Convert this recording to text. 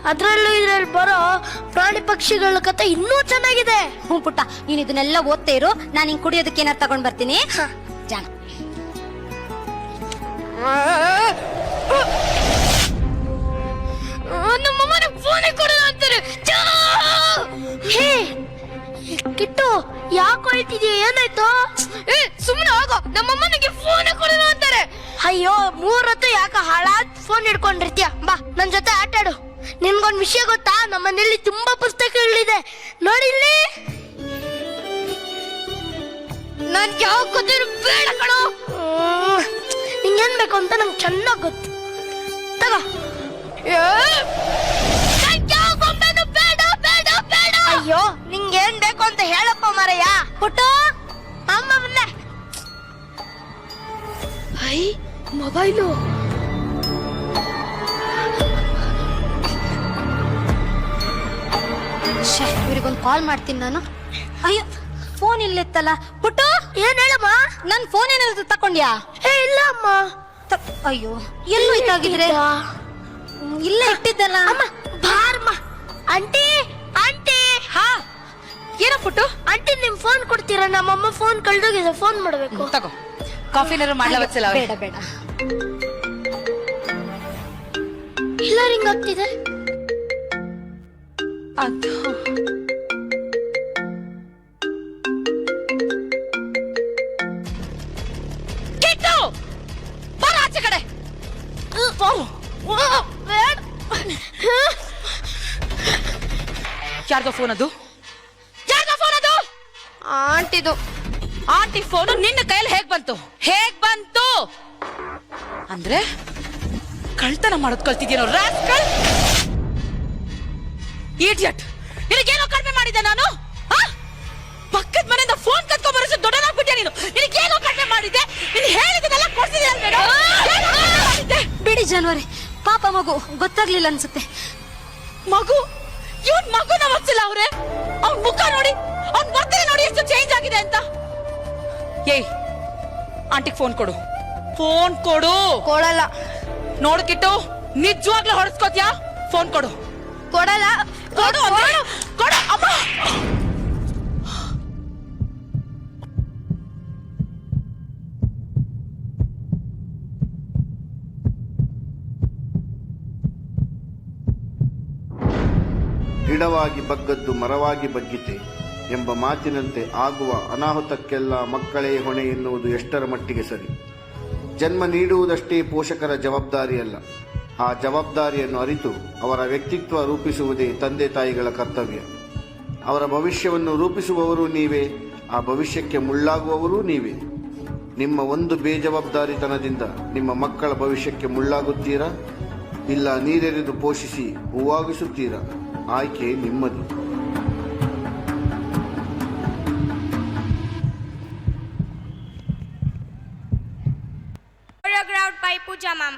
ಅದ್ರಲ್ಲೂ ಇದ್ರಲ್ಲಿ ಬರೋ ಪ್ರಾಣಿ ಪಕ್ಷಿಗಳ ಕತೆ ಇನ್ನೂ ಚೆನ್ನಾಗಿದೆ. ಹ್ಞೂ ಪುಟ್ಟ, ನೀನ್ ಇದನ್ನೆಲ್ಲ ಓದ್ತಾ ಇರು, ನಾನು ಹಿಂಗ್ ಕುಡಿಯೋದಕ್ಕೆ ಏನಾರು ತಗೊಂಡ್ ಬರ್ತೀನಿ. ಜಾಣ. ನಮ್ಮಮ್ಮನ ಫೋನೇ ಕೊಡೋಣ ಅಂತಾರೆ. ಹೇ ಕಿಟ್ಟು, ಯಾಕೆ ಹೇಳ್ತಿದ್ಯಾ? ಏನಾಯ್ತು? ಸುಮ್ಮನೆ ಹೋಗೋ, ನಮ್ಮಮ್ಮನಿಗೆ ಫೋನೇ ಕೊಡೋಣ ಅಂತಾರೆ. ಅಯ್ಯೋ, ಮೂರತ್ತು ಯಾಕೆ ಹಾಳಾದ್ ಫೋನ್ ಹಿಡ್ಕೊಂಡಿರ್ತೀಯ? ಬಾ ನನ್ ಜೊತೆ ಆಟ ಆಡು. ನಿನ್ಗೊಂದ್ ವಿಷಯ ಗೊತ್ತಾ? ನಮ್ಮನೇಲಿ ತುಂಬಾ ಪುಸ್ತಕಗಳಿದೆ, ನೋಡಿಲ್ಲಿ. ನನ್ ಯಾವ ಗೊತ್ತಿರು ಬೇಡ ಕಣೋ. ನಿಂಗೇನ್ ಬೇಕು ಅಂತ ನಂಗೆ ಚೆನ್ನಾಗ್ ಗೊತ್ತು. ತಗೋ. ಅಯ್ಯೋ, ನಿಂಗೇನ್ ಬೇಕು ಅಂತ ಹೇಳಪ್ಪ ಮಾರಯ್ಯ. ಪುಟ್ಟು, ಅಮ್ಮ ಬಂದೆ. I mobile. ಇವ್ರಿಗೊಂದು ಕಾಲ್ ಮಾಡ್ತೀನಿ ನಾನು. ಅಯ್ಯೋ, ಫೋನ್ ಇಲ್ಲಿತ್ತಲ್ಲ. ಪುಟ್ಟು, ಏನ್ ಹೇಳಮ್ಮ? ನನ್ ಫೋನ್ ಏನಾದ್ರು ತಕೊಂಡ್ಯಾ? ಇಲ್ಲ ಅಮ್ಮ. ಅಯ್ಯೋ, ಎಲ್ಲೂ ಇದ್ದಾಗಿದ್ರೆ. ಇಲ್ಲೇ ಇಟ್ಟಿದ್ದಲ್ಲ. ಅಮ್ಮ ಬಾರಮ್ಮ. Aunty, aunty. ಹಾ, ಏನೋ ಪುಟ್ಟು? ಆಂಟಿ, ನಿಮ್ ಫೋನ್ ಕೊಡ್ತೀರಾ? ನಮ್ಮಮ್ಮ ಫೋನ್ ಕಳ್ದೋಗಿದೆ, ಫೋನ್ ಮಾಡ್ಬೇಕು. ತಗೋ, ಕಾಫಿನಾರು ಮಾಡ್ಲವತ್ಸಲ. ಬೇಡ ಬೇಡ. ಇಲ್ಲ, ರಿಂಗ್ ಆಗ್ತಿದೆ. ಅದು ಕಿಟ್ಟು, ಬರ ಆಚೆ ಕಡೆ. ಯಾರ್ದೋ ಫೋನ್ ಅದು? ಯಾರ್ದೋ ಫೋನ್ ಅದು? ಆಂಟಿದು. ಆಂಟಿ ಫೋನು ನಿನ್ನ ಕೈಯಲ್ಲಿ ಹೇಗ್ ಬಂತು? ಅಂದ್ರೆ ಕಳ್ತನ ಮಾಡೋದ್ ಕಲ್ತಿದ್ಯೇನೋ ರಾಸ್ಕಲ್. ಇಡಿಯಟ್, ನಿನಗೇನೋ ಕಡಿಮೆ ಮಾಡಿದ್ದೆ ನಾನು? ಪಕ್ಕದ ಮನೆಯಿಂದ ಫೋನ್ ಕತ್ಕೊಂಡ್ ಬರೋಷ್ಟು ದೊಡ್ಡನಾಗ್ಬಿಟ್ಟೆ ನೀನು. ನಿನಗೇನೋ ಕಡಿಮೆ ಮಾಡಿದ್ದೆ? ನೀನು ಹೇಳಿದ್ದೆಲ್ಲ ಕೊಡ್ತಿದ್ದೆ ಅಲ್ವೇನೋ? ಬಿಡಿ ಜಾನ್ವರಿ, ಪಾಪ ಮಗು ಗೊತ್ತಾಗ್ಲಿಲ್ಲ ಅನ್ಸುತ್ತೆ. ಮಗು? ಇವನ್ ಮಗುನ ಒಪ್ಸಿಲ್ಲ ಅವ್ರೆ. ಅವ್ನ್ ಮುಖ ನೋಡಿ, ಅವ್ನ್ ಬರ್ತದೆ ನೋಡಿ ಎಷ್ಟು ಚೇಂಜ್ ಆಗಿದೆ ಅಂತ. ಏಯ್, ಆಂಟಿಗ್ ಫೋನ್ ಕೊಡು. ಫೋನ್ ಕೊಡು. ಕೊಡಲ್ಲ. ನೋಡ್ಕಿಟ್ಟು, ನಿಜವಾಗ್ಲೂ ಹೊಡೆಸ್ಕೋತ್ಯಾ? ಫೋನ್ ಕೊಡು. ಕೊಡಲ್ಲ. ಕೊಡು ಅಂದ್ರೆ ಕೊಡು. ಅಮ್ಮ, ಗಿಡವಾಗಿ ಬಗ್ಗದ್ದು ಮರವಾಗಿ ಬಗ್ಗಿತೆ ಎಂಬ ಮಾತಿನಂತೆ ಆಗುವ ಅನಾಹುತಕ್ಕೆಲ್ಲ ಮಕ್ಕಳೇ ಹೊಣೆ ಎನ್ನುವುದು ಎಷ್ಟರ ಮಟ್ಟಿಗೆ ಸರಿ. ಜನ್ಮ ನೀಡುವುದಷ್ಟೇ ಪೋಷಕರ ಜವಾಬ್ದಾರಿಯಲ್ಲ. ಆ ಜವಾಬ್ದಾರಿಯನ್ನು ಅರಿತು ಅವರ ವ್ಯಕ್ತಿತ್ವ ರೂಪಿಸುವುದೇ ತಂದೆ ತಾಯಿಗಳ ಕರ್ತವ್ಯ. ಅವರ ಭವಿಷ್ಯವನ್ನು ರೂಪಿಸುವವರು ನೀವೇ, ಆ ಭವಿಷ್ಯಕ್ಕೆ ಮುಳ್ಳಾಗುವವರೂ ನೀವೇ. ನಿಮ್ಮ ಒಂದು ಬೇಜವಾಬ್ದಾರಿತನದಿಂದ ನಿಮ್ಮ ಮಕ್ಕಳ ಭವಿಷ್ಯಕ್ಕೆ ಮುಳ್ಳಾಗುತ್ತೀರಾ, ಇಲ್ಲ ನೀರೆರೆದು ಪೋಷಿಸಿ ಹೂವಾಗಿಸುತ್ತೀರಾ? ಆಯ್ಕೆ ನಿಮ್ಮದು. Choreographed by Pooja Ma'am.